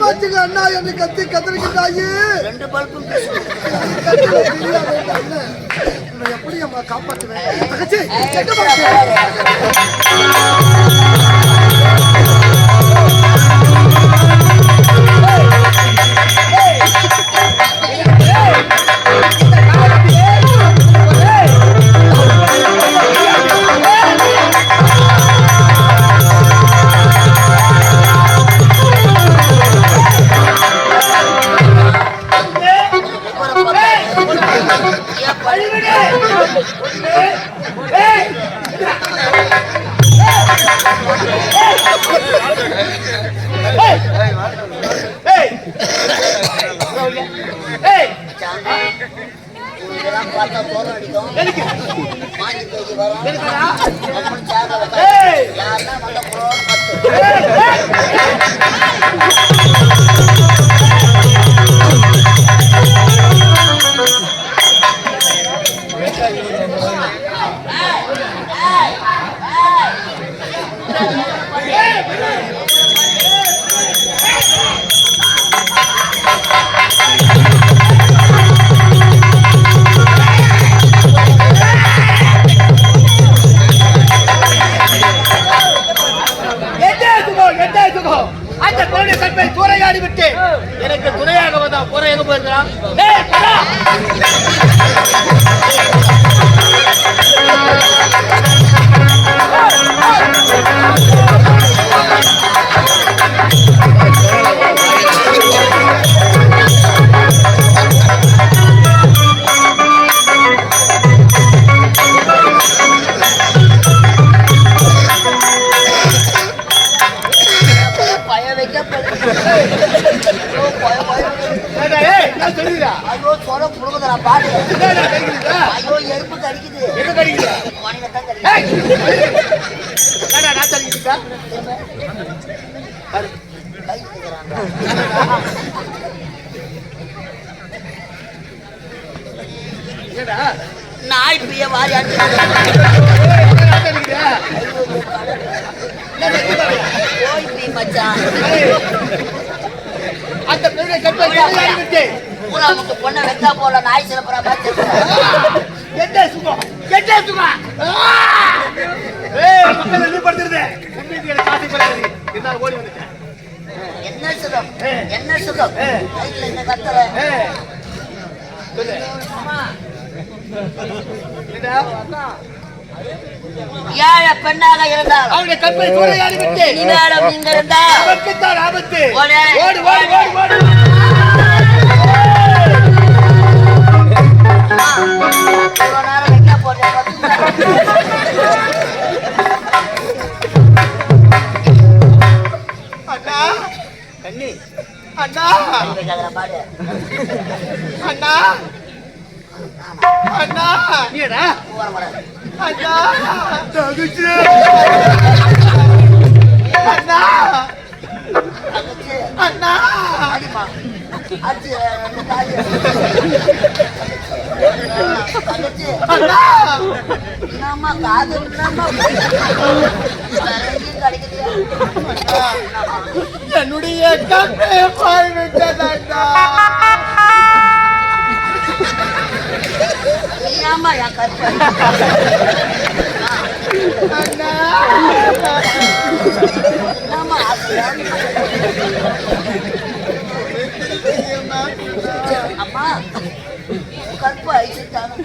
காப்பாற்றுங்க அண்ணா என்று கத்தி கத்திரிக்கிட்டாயே. 2 பல்பும் எப்படி அம்மா காப்பாற்றுவேன்? எனக்கு துணையாக வந்தா போற எங்க போயிருக்கிறான். நாய் பிரிய வாரி மச்சான் அந்த நமக்கு பொண்ணை வெக்கா போல நாய் சிறப்புறா என்ன சுகம் என்ன சுகம் என்ன கத்தல யாழ பெண்ணாக இருந்தால் அவனுடைய கற்பை சூறையாடி விட்டு நீடாடம் இங்க இருந்தா அவனுக்குத்தான் ஆபத்து. ஓடு ஓடு ஓடு ஓடு அண்ணா கண்ணி அண்ணா பாடு அண்ணா அண்ணா நீடா அண்ணா தகுச்சு அண்ணா அண்ணா அடிமா அடி அண்ணா நம்ம காது நம்ம என்னுடைய கண்ணை பாய் விட்டதா ஆமா யா கற்ப அண்ணா ஆமா அம்மா கற்ப ஐசிட்டாங்க.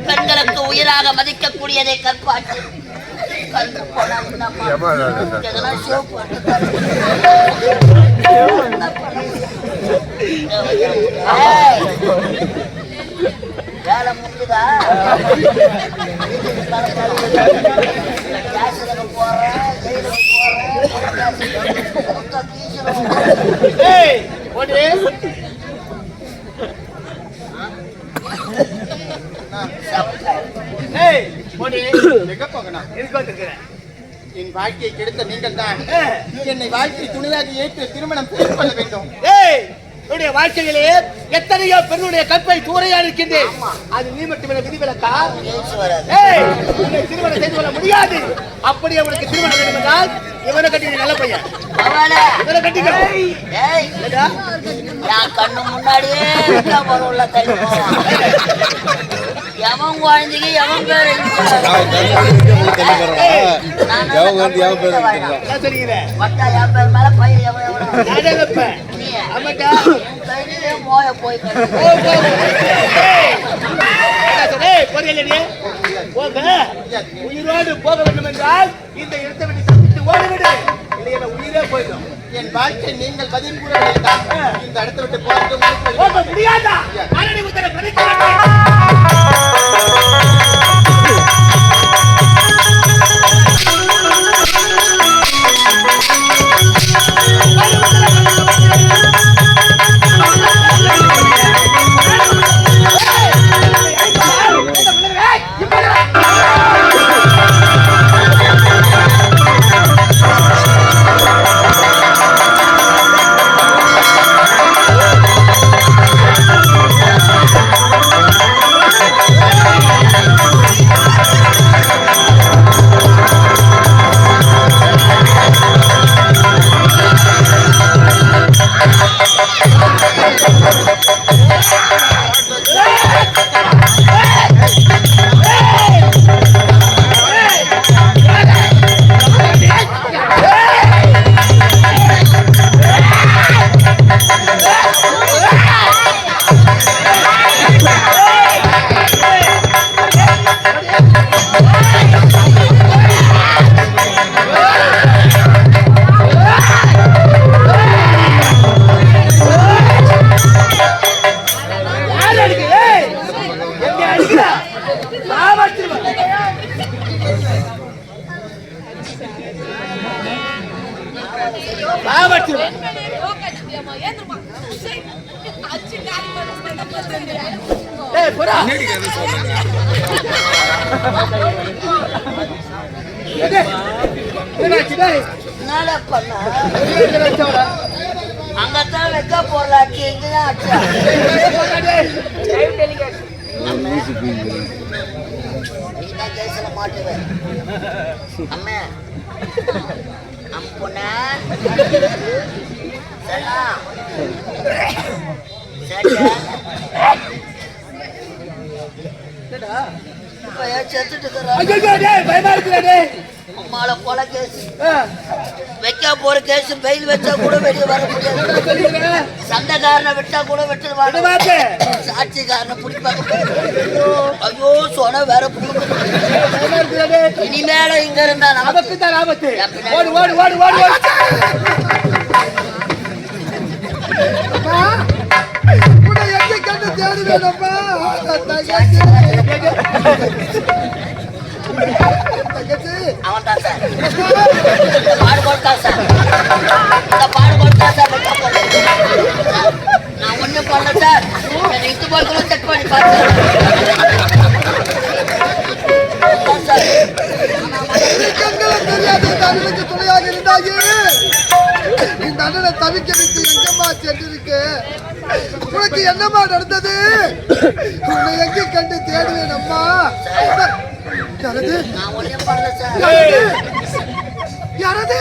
பெண்களுக்கு உயிராக மதிக்கக்கூடியதை கற்பாச்சு. கல்வி போனா சோப்பு வேலை முடிஞ்சுதா போறேன் என் வாழ்க்கையை கெடுத்த நீங்கள் தான் என்னை வாழ்க்கை துணையாக ஏற்று திருமணம் செய்து கொள்ள வேண்டும். என்னுடைய வாழ்க்கையிலே எத்தனையோ பெண்ணுடைய கற்பை சூறையா இருக்கின்றேன். அது நீ மட்டும் விதிவிலக்கா? உன்னை திருமணம் செய்து கொள்ள முடியாது. அப்படியே உனக்கு திருமணம் வேண்டும் என்றால் இவனை கட்டி நல்ல பையன் இவனை கட்டிக்கோ. கண்ணு முன்னாடியே எவன் குழந்தைக்கு எவன் பேர் மேல பையன் போய் உயிரோடு போக வேண்டும் என்றால் இந்த இடத்தை விட்டு தப்பித்து ஓடிவிடு. உயிரே போயிடும். என் வாழ்க்கை நீங்கள் பதில் கூட இந்த இடத்தை விட்டு போக முடியாதா? அங்கத்தான் வைக்க போறாச்சு மாட்டுவேன் அம்மே அம்புன அம்மால கொலை கேஸ் வைக்க போற கேஸ் பெயில் வச்சா கூட வெளியே வர முடியாது. சண்டைக்காரனை விட்டா கூட விட்டு சாட்சிக்காரனை பிடிப்பாங்க. ஐயோ சொன்ன வேற இனிமேல இங்க இருந்தா நமக்கு தான் ஆபத்து. ஓடு ஓடு ஓடு ஓடு கண்டு தேடுவேனப்பா. அவன் தான் சார் பாடு கொடுத்தா சார். இந்த பாடு கொடுத்தா சார் நான் ஒண்ணும் பண்ணல சார். இது போல செக் பண்ணி பார்த்தேன். தெரியாது துணையாக இருந்தாயே இந்த அண்ணனை தவிக்க வைத்து எங்கம்மா சென்றிருக்கு. உனக்கு என்னம்மா நடந்தது? உன்னை எங்கே கண்டு தேடுவேன் அம்மா. யாரது யாரது?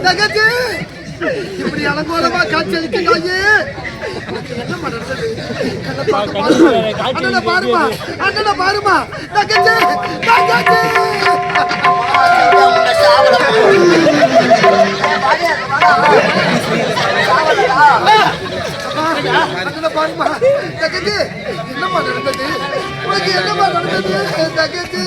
தகச்சு இப்படி அலங்கோலமா காட்சி அளிக்கிறாயே. என்னம்மா நடந்தது? அண்ணனை பாருமா அண்ணனை பாருமா. தகச்சு தகச்சு பாருமா. தகச்சு என்னம்மா நடந்தது? உனக்கு என்னம்மா நடந்தது? தகச்சு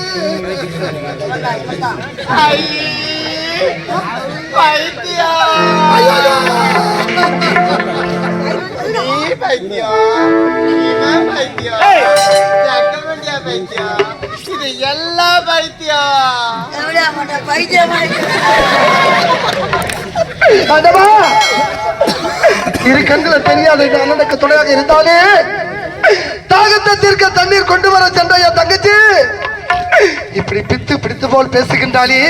இது எல்லா பைத்தியம் இரு கண்களை தெரியாத அண்ணனுக்கு துணையாக இருந்தாலே தாகத்தை தீர்க்க தண்ணீர் கொண்டு வர சென்ற என் தங்கச்சி இப்படி பிடித்து போல் பேசுகின்றாளே,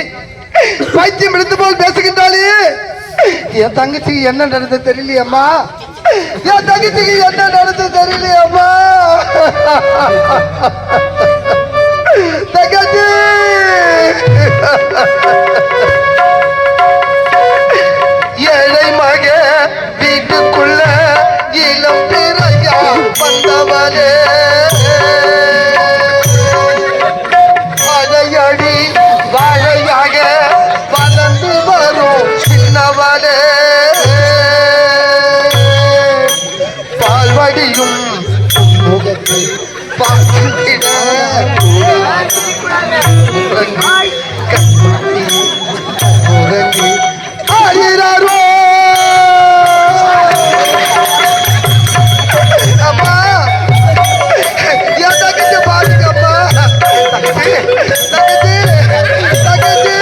பைத்தியம் பிடித்து போல் பேசுகின்றாளே. என் தங்கச்சிக்கு என்ன நடந்தது தெரியலையம்மா, என் தங்கச்சிக்கு என்ன நடந்தது தெரியலையம்மா. தங்கச்சி ஏழை மக வீட்டுக்குள்ள இளம் பிறையா வந்தவளே, அதையடி வாழையாக வளர்ந்து வரும் சின்னவளே, பால்வடியும் முகத்தை பார்க்கிட உறங்கி ஆகிறாரோ. அம்மா என் தங்கச்சி பாருங்கம்மா, தங்கச்சி தங்கச்சி தங்கச்சி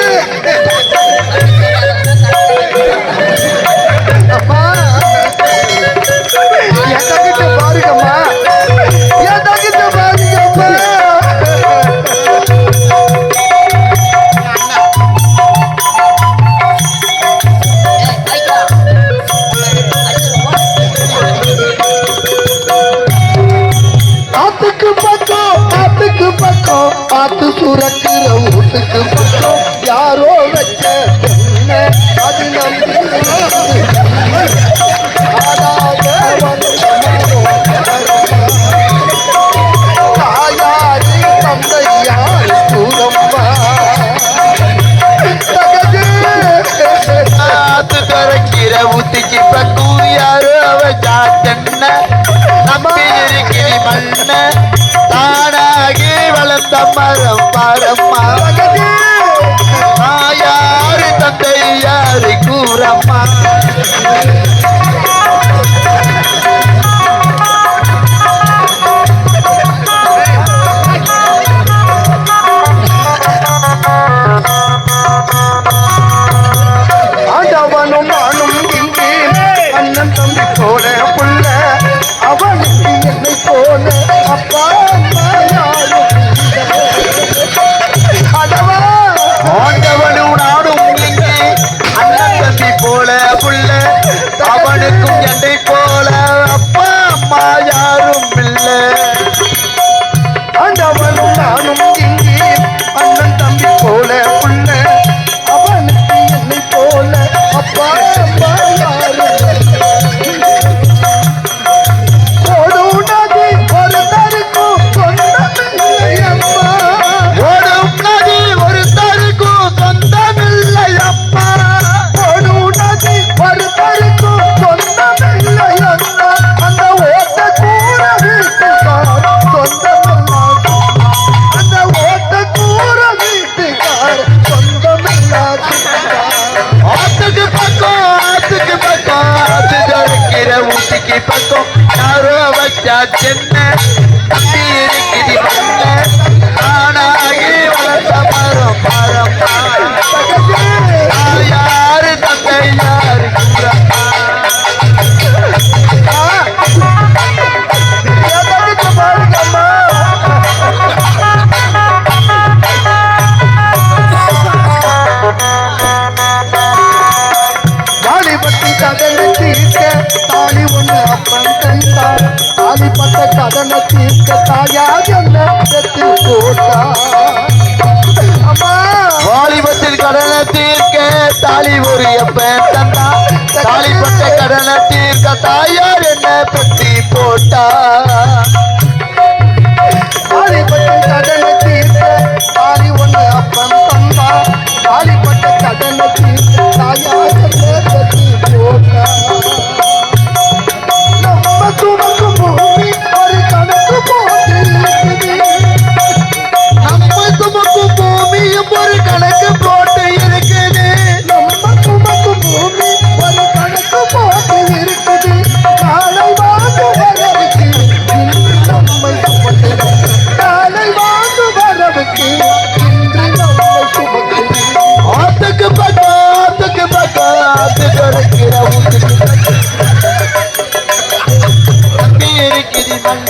அம்மா, என் தங்கச்சி பாருங்கம்மா, என் தங்கச்சி பாருங்கம்மா. ஆத்து சுரக்கிற வீட்டுக்கு பக்கம் யாரோ வச்ச அது தாயாரி தந்தையா சூரம்மா, ஆத்து துறக்கிற ஊத்திக்கு பக்கம் யாரோ அவ சாத்தன்ன நம்பி இருக்கிற மண்ண தானாகி வளர்ந்த மரம் பாரம்மா, யாரு தந்தை யாரு கூறம்மா. ஆண்டவனும் நானும் இங்கே அண்ணன் தம்பி போல புள்ள, அவனுக்கு என்னை போல அப்பா அம்மா யாரும் அதவா. ஆண்டவனும் நானும் இங்கே அண்ணன் தம்பி போல புள்ள, அவனுக்கும் என்னை போல அப்பா அம்மா யாரும் இல்லை. ஆண்டவனும் நானும் இங்கே அண்ணன் தம்பி போல புள்ள, அவனுக்கு என்னை போல அப்பா அம்மா யாரும் ஓடும் நதி ஒருத்தருக்கும் சொந்தமில்லையம்மா, ஓடும் நதி ஒருத்தருக்கும் சொந்தமில்லையப்பா, ஓடும் நதி ஒருத்தருக்கும் சொந்தமில்லையம்மா, அந்த ஓட்ட கூற வீட்டுக்கார் சொந்தமில்லாது, அந்த ஓட்ட கூற வீட்டுக்கார் சொந்தமில்லாது. ஆத்துக்கு பக்கம் ஆத்து துறக்கிற ஊட்டிக்கு பக்கம் யாரோ வச்சா சென்ன நம்பி இருக்கிறி மண்ண தானாகி வளர்ந்த மரம் பாரம்மா, யாரு தந்தை யாரு கூறம்மா. வாலிபத்தி கடனை தீர்க்க தாலி ஒண்ணு அப்பன் தந்தார், தாலிப்பட்ட கடனை தீர்க்க தாயா என்ன பெற்று போட்டா. அம்மா வாலிபத்தில் கடனை தீர்க்க தாலி ஒரு எப்பன் தந்தா, தாலிப்பட்ட கடனை தீர்க்க தாயார் என்ன பத்தி போட்டா. தாலிப்பட்ட கடனை தீர்க்க தாலி ஒண்ணு அப்பன் தந்தா, தாலிப்பட்ட கடனை தீர்க்க தாயா என்ன பெற்று போட்டா. நம்ம சுமக்கும் பூமி ஒரு கணக்கு போட்டு இருக்குது, நம்ம சுமக்கும் பூமியும் ஒரு கணக்கு போட்டு இருக்குது, நம்ம சுமக்கும் பூமி ஒரு கணக்கு போட்டு இருக்குது. காலை வாங்க வரவுக்கு இன்று நம்மை சுமக்குது, காலை வாங்க வரவுக்கு இன்று நம்மை சுமக்குது. ஆத்துக்கு பக்கம் ஆத்து துறக்கிற ஊத்துக்கு நம்பி இருக்கிறி மண்ண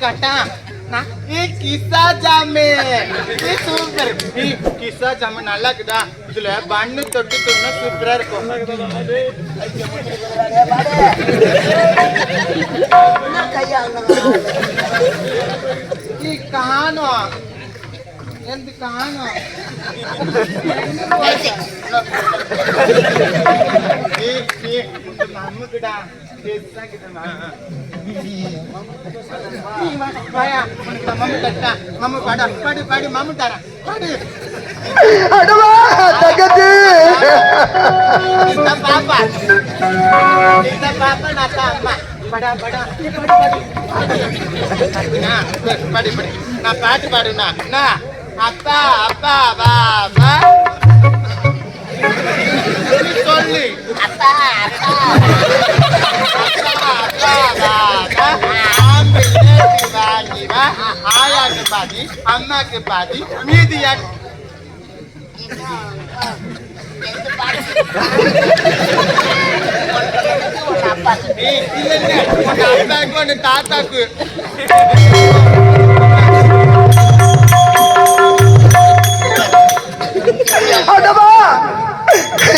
காட்டா கிஸ்ஸா ஜாமே சூப்பர் கிஸ்ஸா ஜாமே நல்லா இருக்குதா இதுல பண்ணு தொட்டு தொன்னா சூப்பரா இருக்கும் காணோம் எந்த காணோம் மம்முக்குடா நான் பாட்டு பாடுனா அப்பா அப்பா பாபா சொல்லு அப்பா அப்பா ஆயாக்கு பாதி அம்மாக்கு பாதி மீதியா அப்பாக்கு ஒண்ணு தாத்தாக்கு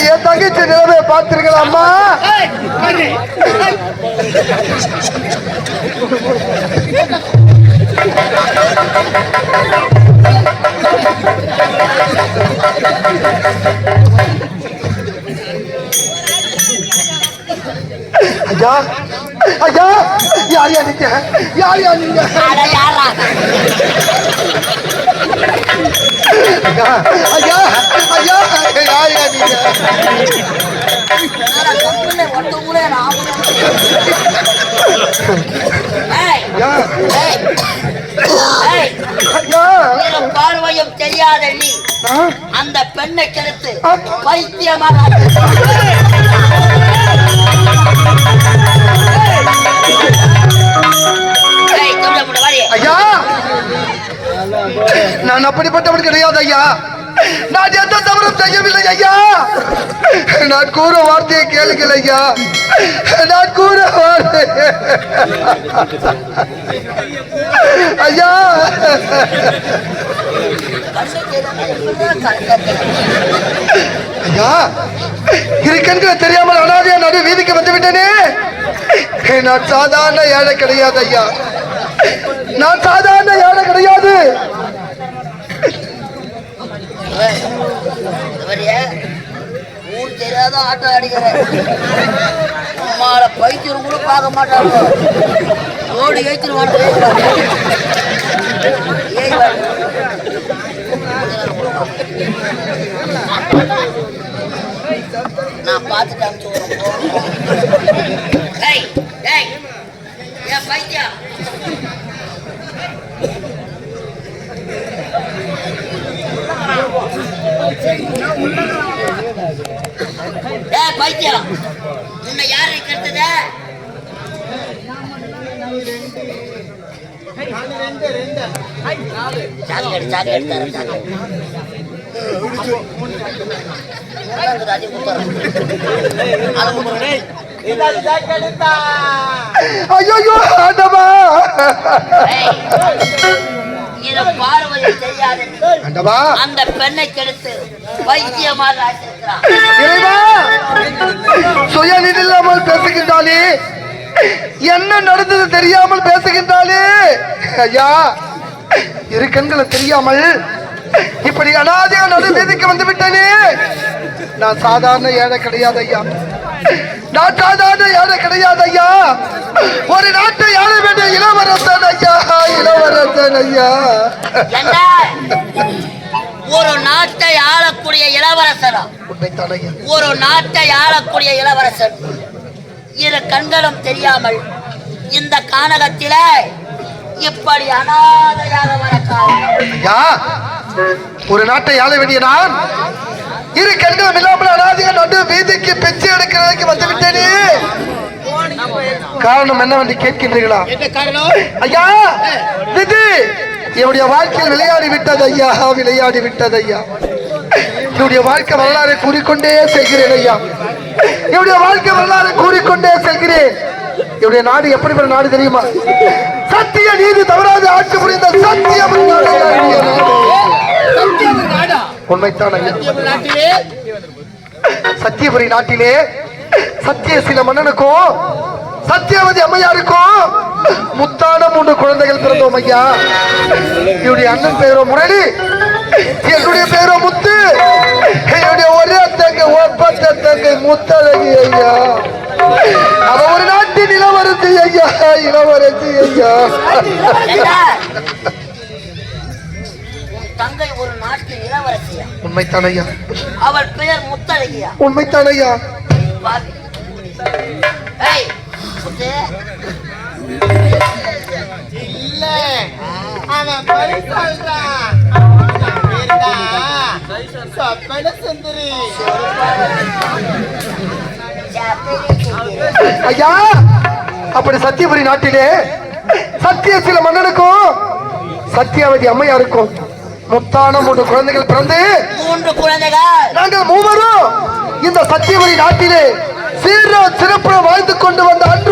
என் தங்கச்சி நிலைமையை பார்த்திருக்கலாமா? ஐயா ஐயா யாரையா நீங்க யாரையா நீங்க ஐயா ஐயா யாரையா நீங்க பார்வையும் தெரியாத நீ அந்த பெண்ணை கெடுத்து பைத்தியமாக ஐயா நான் அப்படிப்பட்டவன் கிடையாது ஐயா நான் எந்த தவறும் செய்யவில்லை ஐயா நான் கூற வார்த்தையை கேளுங்கள் ஐயா நான் கூற வார்த்தை ஐயா ஐயா இருக்கென்கிற தெரியாமல் அனாதையா நடு வீதிக்கு வந்து விட்டேனே நான் சாதாரண ஏழை கிடையாது ஐயா நான் சாதாரண ஏழை கிடையாது ஊர் தெரியாத ஆட்டம் அடிக்கிறேன் அம்மாவோட பைத்தியம் கூட பார்க்க மாட்டாங்க ரோடு ஏற்றிடுவாங்க நான் பார்த்துட்டேன் பைத்தியம் பைத்தியம் உன்னை யாரு கெடுத்தத ஐயோ ஆண்டவா பார்வையை தெரியாது அந்த பெண்ணை கெடுத்து வைத்தியமாக சுயநிதி இல்லாமல் பேசுகின்றாலே என்ன நடந்தது தெரியாமல் பேசுகின்றாலே ஐயா இரு கண்களை தெரியாமல் இப்படி அனாதையா நடு வீதிக்கு வந்து விட்டேனே நான் சாதாரண ஏழை கிடையாது ஐயா நான் சாதாரண ஏழை கிடையாது ஐயா ஒரு நாட்டை ஆள வேண்டிய இளவரசன் ஐயா இளவரசன் ஐயா ஒரு நாட்டை ஆளக்கூடிய இளவரசரா ஒரு நாட்டை ஆளக்கூடிய இளவரசன் இரு கண்களும் தெரியாமல் இந்த கானகத்தில இப்படி அனாதையாக வர ஒரு நாட்டை ஆள வேண்டிய நான் இரு கண்களும் இல்லாமல் அனாதையாக நடு வீதிக்கு பிச்சை எடுக்கிறதுக்கு வந்து விட்டேனே காரணம் என்னவென்று கேட்கின்றீர்களா ஐயா விதி என்னுடைய வாழ்க்கையில் விளையாடி விட்டது ஐயா விளையாடி விட்டது ஐயா என்னுடைய வாழ்க்கை வரலாறு கூறிக்கொண்டே செல்கிறேன் ஐயா என்னுடைய வாழ்க்கை வரலாறு கூறிக்கொண்டே செல்கிறேன் என்னுடைய நாடு எப்படிப்பட்ட நாடு தெரியுமா? சத்திய நீதி தவறாது ஆட்சி புரிந்த சத்தியபுரி நாடு ஐயா, என்னுடைய நாடு. சத்தியபுரி நாடா? உண்மைத்தான் ஐயா. சத்தியபுரி நாட்டிலே சத்தியபுரி நாட்டிலே சத்தியசீல மன்னனுக்கும் சத்தியவதி அம்மையாருக்கும் முத்தான 3 குழந்தைகள் பிறந்தோம் ஐயா. என்னுடைய அண்ணன் பேரோ முரளி, என்னுடைய பேரோ முத்து, என்னுடைய ஒரே தங்கை ஒப்பத்த தங்கை முத்தழகி ஐயா. அவ ஒரு நாட்டின் இளவரசி ஐயா, இளவரசி ஐயா. ஏண்டா? உன் தங்கை ஒரு நாட்டு இளவரசியா? உண்மைத்தான் ஐயா, அவள் பெயர் முத்தழகியா? உண்மைத்தான் ஐயா. பாவி. ஏய், முத்து. இல்ல அவன் போய் சொல்றான். அவன் பேருதான் சொப்பன சுந்தரி. ஐயா, அப்படி சத்தியபுரி நாட்டிலே சத்தியசீல மன்னனுக்கும் சத்தியவதி அம்மையாருக்கும் முத்தான 3 குழந்தைகள் பிறந்து 3 குழந்தைகள். நாங்கள் மூவரும் இந்த சத்தியபுரி நாட்டிலே சீர சிறப்புற வாழ்ந்து கொண்டு வந்த அன்று